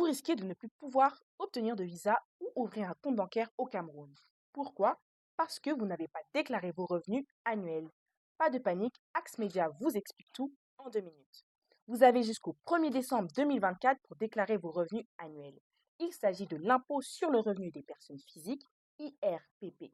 risquez de ne plus pouvoir obtenir de visa ou ouvrir un compte bancaire au Cameroun. Pourquoi? Parce que vous n'avez pas déclaré vos revenus annuels. Pas de panique, Axmedia vous explique tout en 2 minutes. Vous avez jusqu'au 1er décembre 2024 pour déclarer vos revenus annuels. Il s'agit de l'impôt sur le revenu des personnes physiques, IRPP.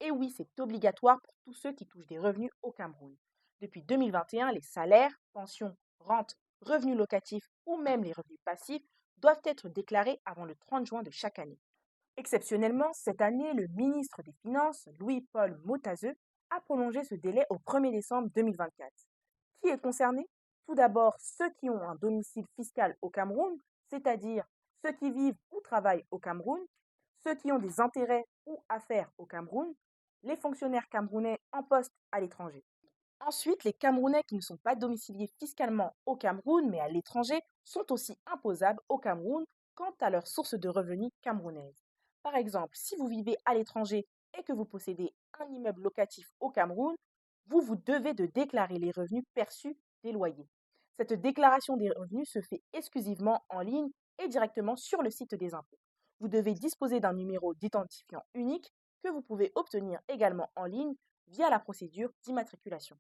Et oui, c'est obligatoire pour tous ceux qui touchent des revenus au Cameroun. Depuis 2021, les salaires, pensions, rentes, revenus locatifs ou même les revenus passifs doivent être déclarés avant le 30 juin de chaque année. Exceptionnellement, cette année, le ministre des Finances, Louis-Paul Motazeux, a prolongé ce délai au 1er décembre 2024. Qui est concerné? Tout d'abord, ceux qui ont un domicile fiscal au Cameroun, c'est-à-dire ceux qui vivent ou travaillent au Cameroun, ceux qui ont des intérêts ou affaires au Cameroun, les fonctionnaires camerounais en poste à l'étranger. Ensuite, les Camerounais qui ne sont pas domiciliés fiscalement au Cameroun mais à l'étranger sont aussi imposables au Cameroun quant à leur source de revenus camerounaise. Par exemple, si vous vivez à l'étranger et que vous possédez un immeuble locatif au Cameroun, vous devez de déclarer les revenus perçus des loyers. Cette déclaration des revenus se fait exclusivement en ligne et directement sur le site des impôts. Vous devez disposer d'un numéro d'identifiant unique que vous pouvez obtenir également en ligne via la procédure d'immatriculation.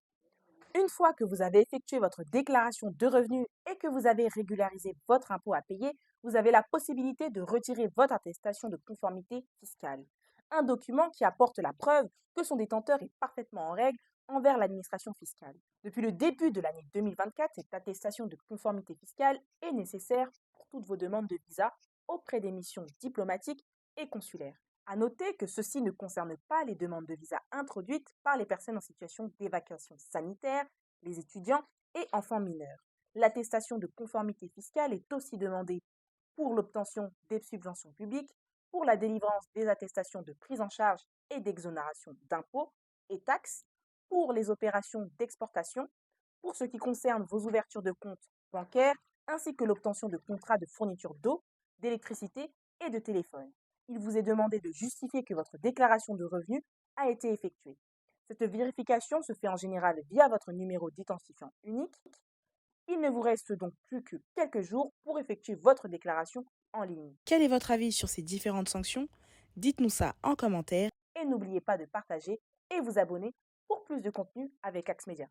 Une fois que vous avez effectué votre déclaration de revenus et que vous avez régularisé votre impôt à payer, vous avez la possibilité de retirer votre attestation de conformité fiscale. Un document qui apporte la preuve que son détenteur est parfaitement en règle envers l'administration fiscale. Depuis le début de l'année 2024, cette attestation de conformité fiscale est nécessaire pour toutes vos demandes de visa auprès des missions diplomatiques et consulaires. À noter que ceci ne concerne pas les demandes de visa introduites par les personnes en situation d'évacuation sanitaire, les étudiants et enfants mineurs. L'attestation de conformité fiscale est aussi demandée pour l'obtention des subventions publiques, pour la délivrance des attestations de prise en charge et d'exonération d'impôts et taxes, pour les opérations d'exportation, pour ce qui concerne vos ouvertures de comptes bancaires, ainsi que l'obtention de contrats de fourniture d'eau, d'électricité et de téléphone. Il vous est demandé de justifier que votre déclaration de revenus a été effectuée. Cette vérification se fait en général via votre numéro d'identifiant unique. Il ne vous reste donc plus que quelques jours pour effectuer votre déclaration en ligne. Quel est votre avis sur ces différentes sanctions? Dites-nous ça en commentaire. Et n'oubliez pas de partager et vous abonner pour plus de contenu avec Axmedia.